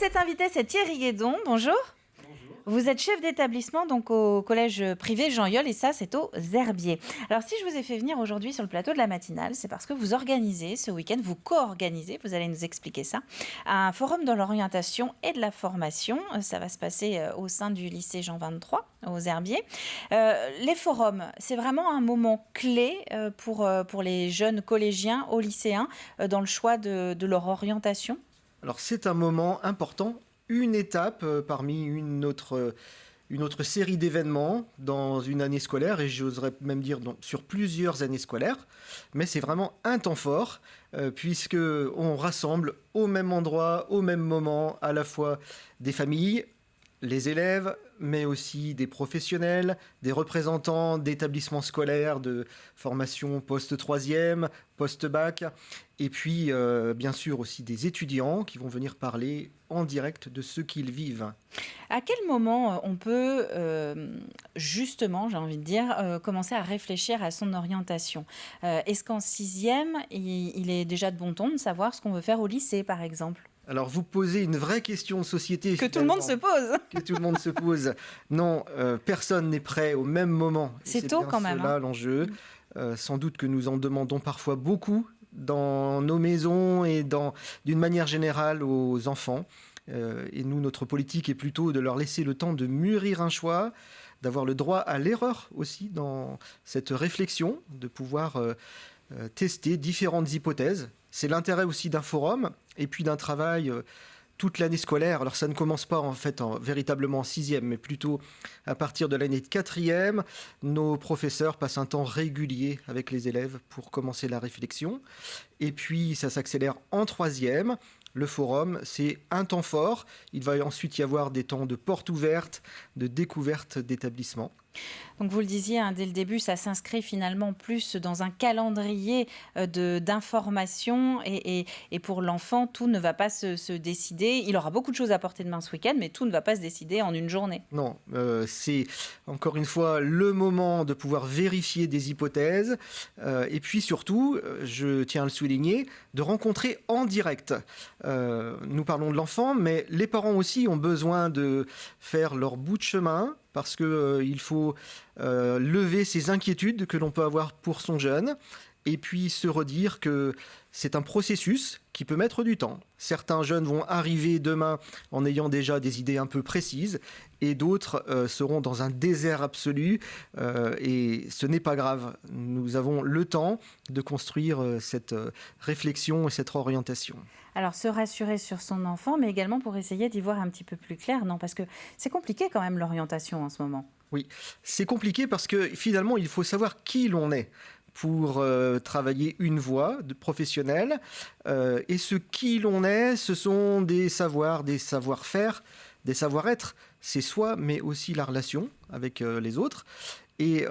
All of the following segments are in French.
cet invité, c'est Thierry Guédon. Bonjour. Bonjour. Vous êtes chef d'établissement donc au collège privé Jean Yol et ça c'est aux Herbiers. Alors si je vous ai fait venir aujourd'hui sur le plateau de la matinale, c'est parce que vous organisez ce week-end, vous co-organisez, vous allez nous expliquer ça, un forum dans l'orientation et de la formation. Ça va se passer au sein du lycée Jean 23 aux Herbiers. Les forums, c'est vraiment un moment clé pour les jeunes collégiens aux lycéens dans le choix de leur orientation. Alors c'est un moment important, une étape parmi une autre série d'événements dans une année scolaire, et j'oserais même dire sur plusieurs années scolaires. Mais c'est vraiment un temps fort, puisque on rassemble au même endroit, au même moment, à la fois des familles, les élèves, mais aussi des professionnels, des représentants d'établissements scolaires de formation post-troisième, post-bac, et puis bien sûr aussi des étudiants qui vont venir parler en direct de ce qu'ils vivent. À quel moment on peut justement, j'ai envie de dire, commencer à réfléchir à son orientation ? Est-ce qu'en sixième, il est déjà de bon ton de savoir ce qu'on veut faire au lycée, par exemple ? Alors, vous posez une vraie question de société. Que tout le monde se pose. Que tout le monde se pose. Non, personne n'est prêt au même moment. C'est tôt quand même. C'est là l'enjeu. Sans doute que nous en demandons parfois beaucoup dans nos maisons et d'une manière générale aux enfants. Et nous, notre politique est plutôt de leur laisser le temps de mûrir un choix, d'avoir le droit à l'erreur aussi dans cette réflexion, de pouvoir tester différentes hypothèses. C'est l'intérêt aussi d'un forum et puis d'un travail toute l'année scolaire. Alors ça ne commence pas en fait véritablement en sixième, mais plutôt à partir de l'année de quatrième. Nos professeurs passent un temps régulier avec les élèves pour commencer la réflexion. Et puis ça s'accélère en troisième. Le forum, c'est un temps fort. Il va ensuite y avoir des temps de portes ouvertes, de découverte d'établissements. Donc vous le disiez dès le début, ça s'inscrit finalement plus dans un calendrier d'informations et pour l'enfant, tout ne va pas se décider. Il aura beaucoup de choses à porter de main ce week-end, mais tout ne va pas se décider en une journée. Non, c'est encore une fois le moment de pouvoir vérifier des hypothèses et puis surtout, je tiens à le souligner, de rencontrer en direct. Nous parlons de l'enfant, mais les parents aussi ont besoin de faire leur bout de chemin parce qu'il faut lever ces inquiétudes que l'on peut avoir pour son jeune et puis se redire que c'est un processus qui peut mettre du temps. Certains jeunes vont arriver demain en ayant déjà des idées un peu précises et d'autres seront dans un désert absolu et ce n'est pas grave. Nous avons le temps de construire cette réflexion et cette orientation. Alors, se rassurer sur son enfant, mais également pour essayer d'y voir un petit peu plus clair, non ? Parce que c'est compliqué quand même l'orientation en ce moment. Oui, c'est compliqué parce que finalement, il faut savoir qui l'on est pour travailler une voie de professionnelle. Et ce qui l'on est, ce sont des savoirs, des savoir-faire, des savoir-être. C'est soi, mais aussi la relation avec les autres. Et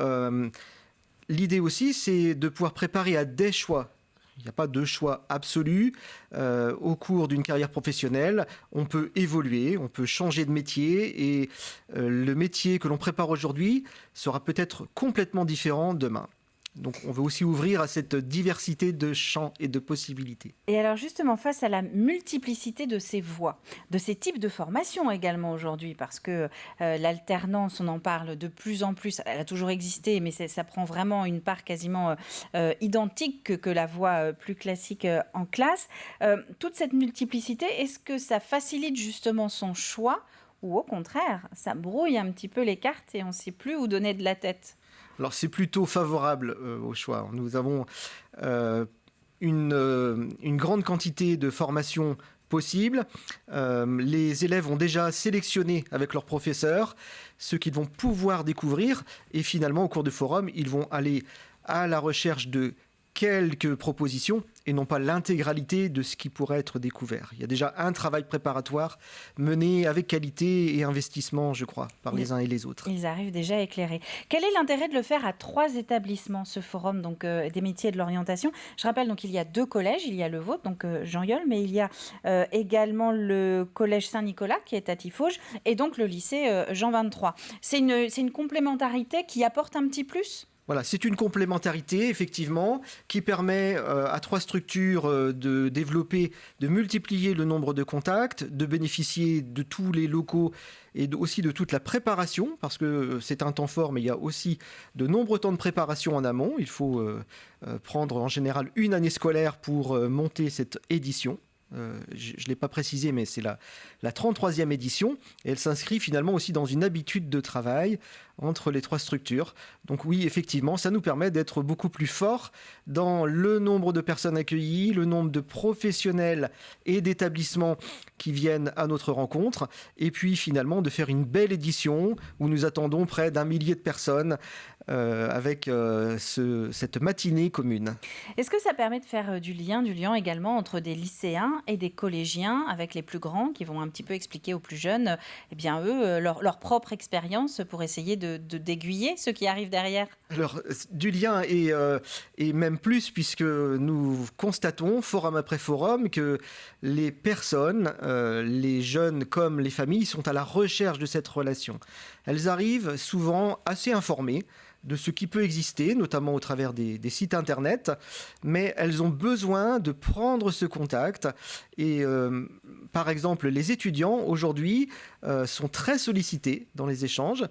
l'idée aussi, c'est de pouvoir préparer à des choix. Il n'y a pas de choix absolu. Au cours d'une carrière professionnelle, on peut évoluer, on peut changer de métier et le métier que l'on prépare aujourd'hui sera peut-être complètement différent demain. Donc on veut aussi ouvrir à cette diversité de champs et de possibilités. Et alors justement, face à la multiplicité de ces voies, de ces types de formations également aujourd'hui, parce que l'alternance, on en parle de plus en plus, elle a toujours existé, mais ça prend vraiment une part quasiment identique que la voie plus classique en classe. Toute cette multiplicité, est-ce que ça facilite justement son choix ou au contraire, ça brouille un petit peu les cartes et on ne sait plus où donner de la tête ? Alors c'est plutôt favorable au choix. Nous avons une grande quantité de formations possibles. Les élèves ont déjà sélectionné avec leurs professeurs ce qu'ils vont pouvoir découvrir et finalement au cours du forum, ils vont aller à la recherche de quelques propositions et non pas l'intégralité de ce qui pourrait être découvert. Il y a déjà un travail préparatoire mené avec qualité et investissement, je crois, par les uns et les autres. Ils arrivent déjà éclairés. Quel est l'intérêt de le faire à 3 établissements, ce forum donc, des métiers et de l'orientation ? Je rappelle, donc, il y a 2 collèges, il y a le vôtre, donc Jean Yol, mais il y a également le collège Saint-Nicolas, qui est à Tiffauges, et donc le lycée Jean 23. C'est une complémentarité qui apporte un petit plus ? Voilà, c'est une complémentarité, effectivement, qui permet à 3 structures de développer, de multiplier le nombre de contacts, de bénéficier de tous les locaux et aussi de toute la préparation, parce que c'est un temps fort, mais il y a aussi de nombreux temps de préparation en amont. Il faut prendre en général une année scolaire pour monter cette édition. Je ne l'ai pas précisé, mais c'est la 33e édition. Et elle s'inscrit finalement aussi dans une habitude de travail entre les 3 structures. Donc oui, effectivement, ça nous permet d'être beaucoup plus forts dans le nombre de personnes accueillies, le nombre de professionnels et d'établissements qui viennent à notre rencontre. Et puis finalement, de faire une belle édition où nous attendons près d'1 millier de personnes avec cette matinée commune. Est-ce que ça permet de faire du lien également entre des lycéens et des collégiens avec les plus grands qui vont un petit peu expliquer aux plus jeunes, eh bien eux, leur propre expérience pour essayer d'aiguiller ceux qui arrivent derrière? Alors, du lien et même plus, puisque nous constatons, forum après forum, que les personnes, les jeunes comme les familles, sont à la recherche de cette relation. Elles arrivent souvent assez informées de ce qui peut exister, notamment au travers des sites internet, mais elles ont besoin de prendre ce contact. Et par exemple, les étudiants aujourd'hui sont très sollicités dans les échanges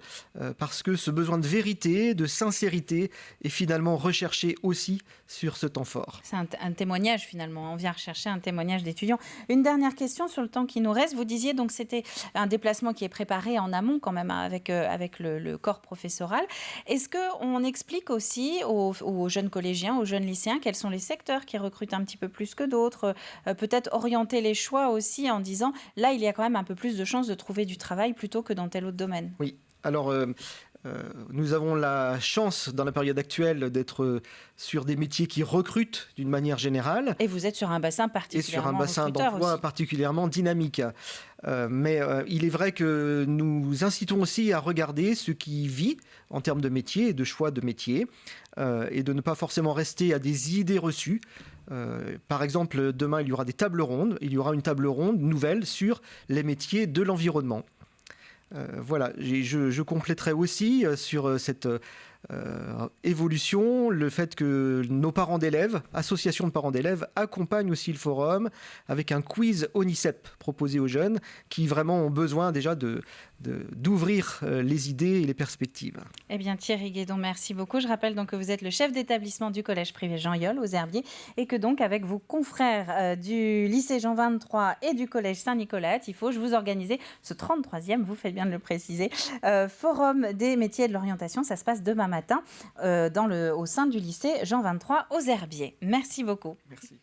parce que ce besoin de vérité, de sincérité est finalement recherché aussi sur ce temps fort. C'est un témoignage finalement, on vient rechercher un témoignage d'étudiants. Une dernière question sur le temps qui nous reste. Vous disiez donc c'était un déplacement qui est préparé en amont quand même avec le corps professoral. Est-ce qu'on explique aussi aux jeunes collégiens, aux jeunes lycéens, quels sont les secteurs qui recrutent un petit peu plus que d'autres, peut-être orienter les choix aussi en disant là il y a quand même un peu plus de chances de trouver du travail plutôt que dans tel autre domaine? Oui, alors nous avons la chance dans la période actuelle d'être sur des métiers qui recrutent d'une manière générale. Et vous êtes sur un bassin particulièrement et sur un bassin d'emploi particulièrement dynamique. Mais il est vrai que nous incitons aussi à regarder ce qui vit en termes de métier et de choix de métier et de ne pas forcément rester à des idées reçues. Par exemple, demain, il y aura des tables rondes. Il y aura une table ronde nouvelle sur les métiers de l'environnement. Voilà, je compléterai aussi sur cette évolution le fait que nos parents d'élèves, associations de parents d'élèves, accompagnent aussi le forum avec un quiz ONICEP proposé aux jeunes qui vraiment ont besoin déjà d'ouvrir les idées et les perspectives. Eh bien Thierry Guédon, merci beaucoup. Je rappelle donc que vous êtes le chef d'établissement du collège privé Jean-Yol aux Herbiers et que donc avec vos confrères du lycée Jean 23 et du collège Saint-Nicolas à Tifauge, vous organisez ce 33e, vous faites bien de le préciser, forum des métiers et de l'orientation. Ça se passe demain matin au sein du lycée Jean 23 aux Herbiers. Merci beaucoup. Merci.